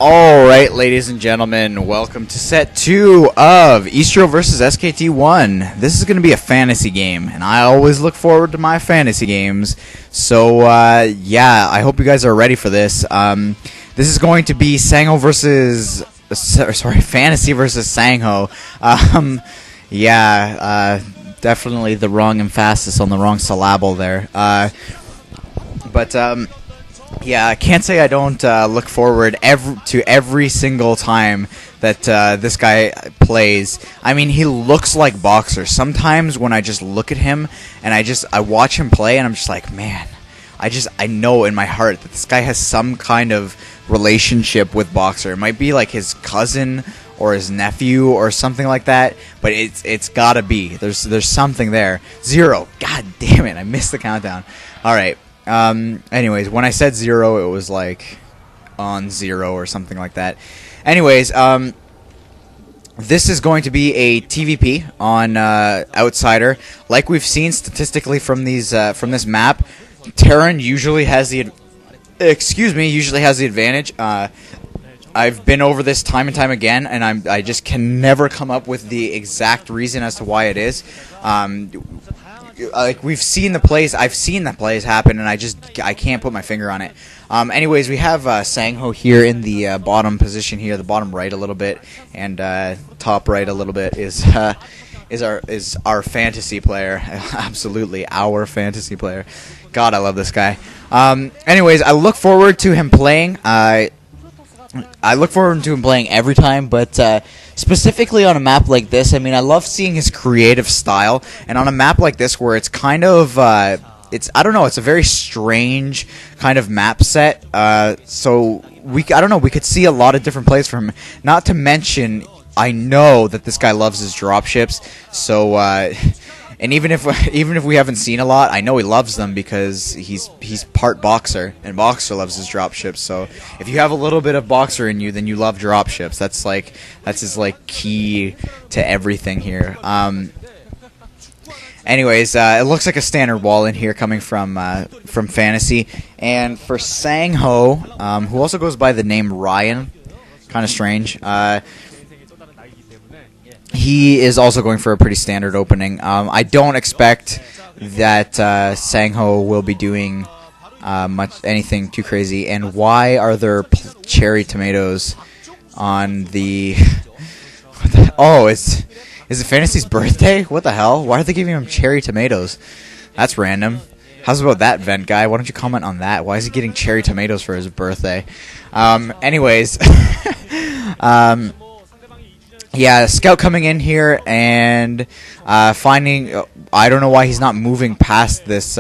Alright, ladies and gentlemen, welcome to set 2 of eSTRO versus SKT1. This is going to be a fantasy game, and I always look forward to my fantasy games. So, yeah, I hope you guys are ready for this. This is going to be Sangho versus... Fantasy versus Sangho. Definitely the wrong emphasis on the wrong syllable there. Yeah, I can't say I don't look forward to every single time that this guy plays. I mean, he looks like Boxer. Sometimes when I just look at him and I watch him play and I'm just like, man, I know in my heart that this guy has some kind of relationship with Boxer. It might be like his cousin or his nephew or something like that, but it's gotta be. There's something there. 0. God damn it, I missed the countdown. Alright. Anyways, when I said 0, it was like on 0 or something like that. Anyways, this is going to be a TVP on Outsider. Like we've seen statistically from from this map, Terran usually has the advantage. I've been over this time and time again, and I just can never come up with the exact reason as to why it is. Like we've seen the plays, I've seen the plays happen, and I can't put my finger on it. Anyways, we have Sangho here in the bottom position here, the bottom right a little bit, and top right a little bit is our fantasy player. Absolutely, our fantasy player. God, I love this guy. Anyways, I look forward to him playing. I look forward to him playing every time, but specifically on a map like this, I mean, I love seeing his creative style, and on a map like this where it's kind of, I don't know, it's a very strange kind of map set, so I don't know, we could see a lot of different plays from him, not to mention, I know that this guy loves his dropships, so, and even if we haven't seen a lot, I know he loves them because he's part Boxer, and Boxer loves his dropships. So if you have a little bit of Boxer in you, then you love dropships. That's his key to everything here. Anyways, it looks like a standard wall in here coming from Fantasy, and for Sangho, who also goes by the name Ryan, kind of strange. He is also going for a pretty standard opening. I don't expect that Sangho will be doing anything too crazy. And why are there cherry tomatoes on the... Oh, is it Fantasy's birthday? What the hell? Why are they giving him cherry tomatoes? That's random. How's about that, Vent Guy? Why don't you comment on that? Why is he getting cherry tomatoes for his birthday? Anyways... Yeah, Scout coming in here and finding... I don't know why he's not moving past this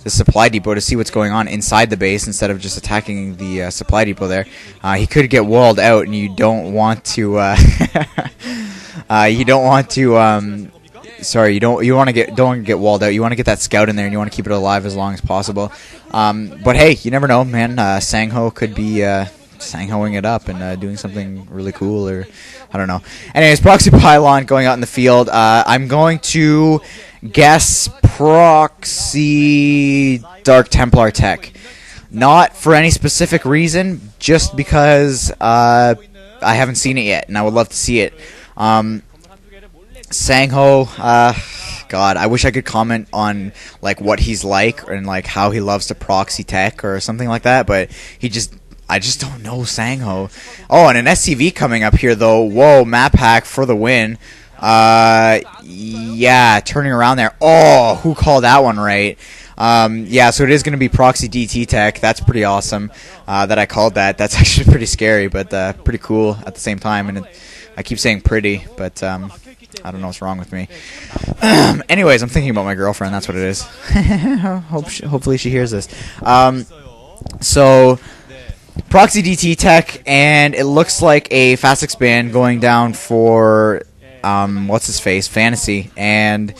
supply depot to see what's going on inside the base instead of just attacking the supply depot there. He could get walled out, and you don't want to... you don't want to... sorry, you don't want to get walled out. You want to get that Scout in there, and you want to keep it alive as long as possible. But hey, you never know, man. Sangho could be... Sanghoing it up and doing something really cool, or I don't know. Anyways, Proxy Pylon going out in the field. I'm going to guess Proxy Dark Templar Tech. Not for any specific reason, just because I haven't seen it yet, and I would love to see it. Sangho, God, I wish I could comment on like what he's like and like how he loves to proxy tech or something like that, but I just don't know Sangho. Oh, and an SCV coming up here, though. Whoa, map hack for the win. Yeah, turning around there. Oh, who called that one right? Yeah, so it is going to be Proxy DT Tech. That's pretty awesome that I called that. That's actually pretty scary, but pretty cool at the same time. And I keep saying pretty, but I don't know what's wrong with me. Anyways, I'm thinking about my girlfriend. That's what it is. Hopefully she hears this. So... Proxy DT Tech, and it looks like a fast expand going down for what's his face, Fantasy, and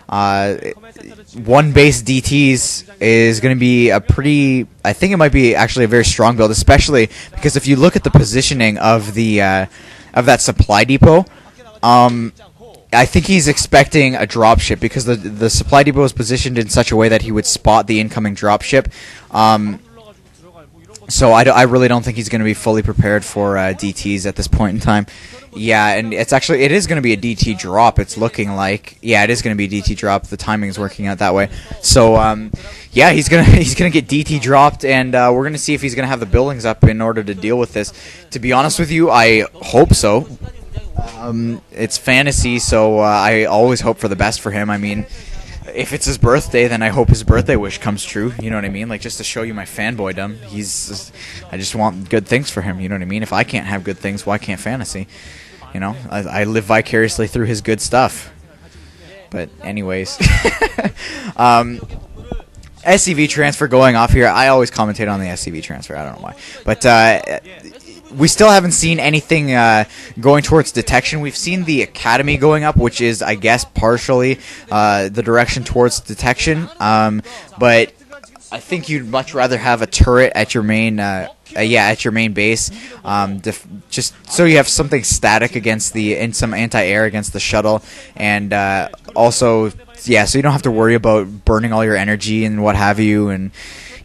one base DTs is going to be a pretty... I think it might be actually a very strong build, especially because if you look at the positioning of the of that supply depot, I think he's expecting a dropship because the supply depot is positioned in such a way that he would spot the incoming dropship. So I really don't think he's going to be fully prepared for DTs at this point in time. Yeah, and it is going to be a DT drop. It's looking like, yeah, it is going to be a DT drop. The timing is working out that way. So yeah, he's gonna get DT dropped, and we're gonna see if he's gonna have the buildings up in order to deal with this. To be honest with you, I hope so. It's fantasy, so I always hope for the best for him. I mean, if it's his birthday, then I hope his birthday wish comes true. You know what I mean? Like, just to show you my fanboydom. I just want good things for him. You know what I mean? If I can't have good things, why can't fantasy? You know, I live vicariously through his good stuff. But anyways, SCV transfer going off here. I always commentate on the SCV transfer. I don't know why, but we still haven't seen anything going towards detection. We've seen the academy going up, which is, I guess, partially the direction towards detection. But I think you'd much rather have a turret at your main, at your main base, just so you have something static against and some anti-air against the shuttle, and also, yeah, so you don't have to worry about burning all your energy and what have you. And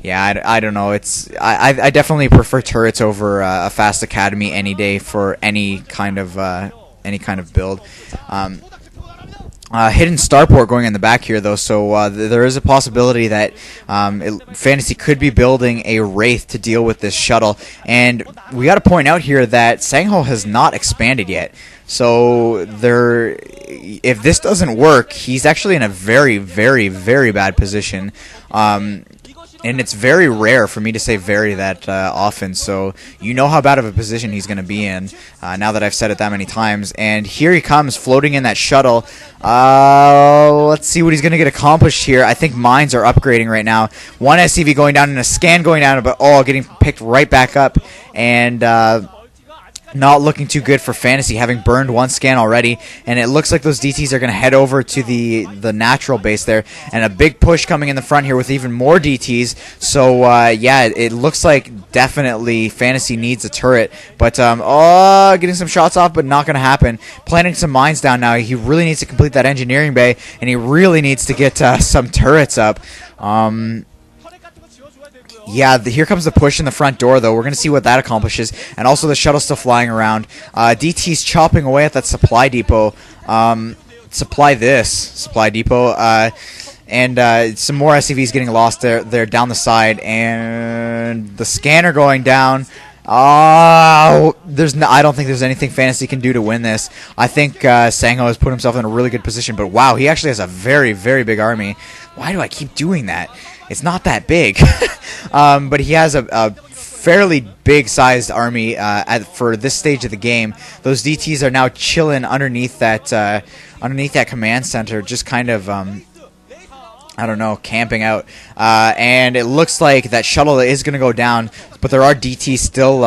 yeah, I don't know. I definitely prefer turrets over a fast academy any day for any kind of build. Hidden starport going in the back here, though, so there is a possibility that Fantasy could be building a Wraith to deal with this shuttle. And we got to point out here that Sangho has not expanded yet. So if this doesn't work, he's actually in a very, very, very bad position. And it's very rare for me to say very that often, so you know how bad of a position he's going to be in now that I've said it that many times. And here he comes, floating in that shuttle. Let's see what he's going to get accomplished here. I think mines are upgrading right now. One SCV going down and a scan going down, but getting picked right back up. And not looking too good for Fantasy, having burned one scan already, and it looks like those DTs are going to head over to the natural base there, and a big push coming in the front here with even more DTs. So yeah, it looks like definitely Fantasy needs a turret, but getting some shots off, but not going to happen. Planting some mines down now. He really needs to complete that engineering bay, and he really needs to get some turrets up. Yeah, here comes the push in the front door, though. We're going to see what that accomplishes. And also the shuttle's still flying around. DT's chopping away at that supply depot. Supply depot. And some more SCVs getting lost there down the side. And the scanner going down. I don't think there's anything Fantasy can do to win this. I think Sangho has put himself in a really good position. But wow, he actually has a very, very big army. Why do I keep doing that? It's not that big. But he has a fairly big-sized army for this stage of the game. Those DTs are now chilling underneath that command center, just kind of I don't know, camping out. And it looks like that shuttle is going to go down, but there are DTs still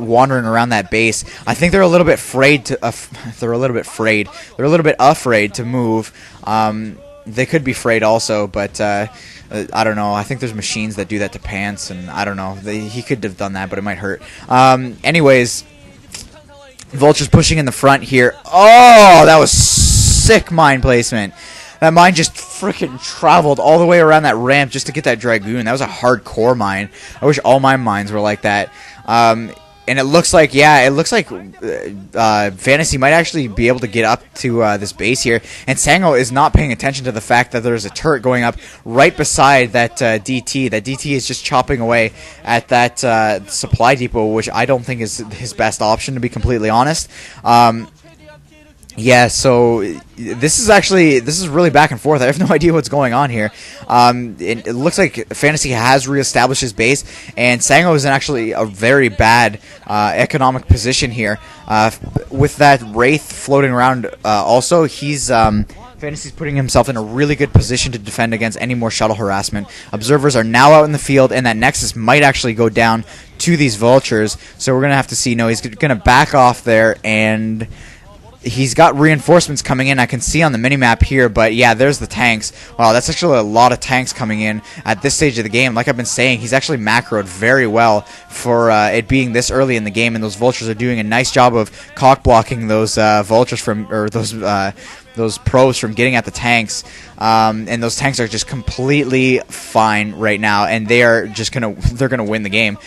wandering around that base. I think they're a little bit afraid to move. They could be afraid also, but I don't know. I think there's machines that do that to pants, and I don't know. He could have done that, but it might hurt. Anyways, Vulture's pushing in the front here. Oh, that was sick mine placement. That mine just freaking traveled all the way around that ramp just to get that Dragoon. That was a hardcore mine. I wish all my mines were like that. And it looks like, Fantasy might actually be able to get up to this base here. And Sangho is not paying attention to the fact that there's a turret going up right beside that DT. That DT is just chopping away at that supply depot, which I don't think is his best option, to be completely honest. Yeah, so this is really back and forth. I have no idea what's going on here. It looks like Fantasy has reestablished his base, and Sangho is in actually a very bad economic position here. With that Wraith floating around also, Fantasy's putting himself in a really good position to defend against any more shuttle harassment. Observers are now out in the field, and that Nexus might actually go down to these Vultures, so we're going to have to see. No, he's going to back off there, and he's got reinforcements coming in. I can see on the minimap here, but yeah, there's the tanks. Wow, that's actually a lot of tanks coming in at this stage of the game. Like I've been saying, he's actually macroed very well for it being this early in the game, and those Vultures are doing a nice job of cock blocking those Vultures from, or those pros from getting at the tanks, and those tanks are just completely fine right now, and they're gonna win the game.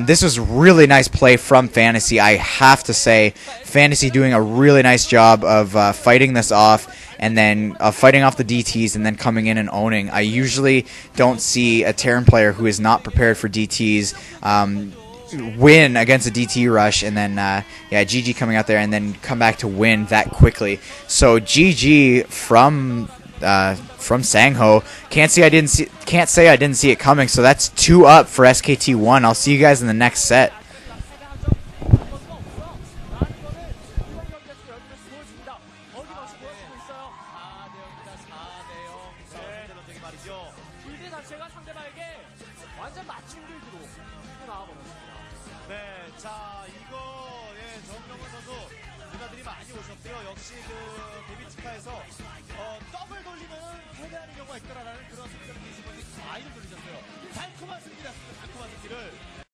This was really nice play from Fantasy. I have to say, Fantasy doing a really nice job of fighting this off, and then fighting off the DTs, and then coming in and owning. I usually don't see a Terran player who is not prepared for DTs win against a DT rush, and then GG coming out there and then come back to win that quickly. So GG from Sangho. Can't say I didn't see it coming. So that's 2 up for SKT1. I'll see you guys in the next set. 네, 자 이거 정명훈 선수 누나들이 많이 오셨고요. 역시 그 데뷔치카에서 더블 돌리면 패배하는 경우가 있더라라는 그런 승부를 계신 분이 많이 돌리셨어요. 달콤한 승리였습니다. 달콤한 승리를.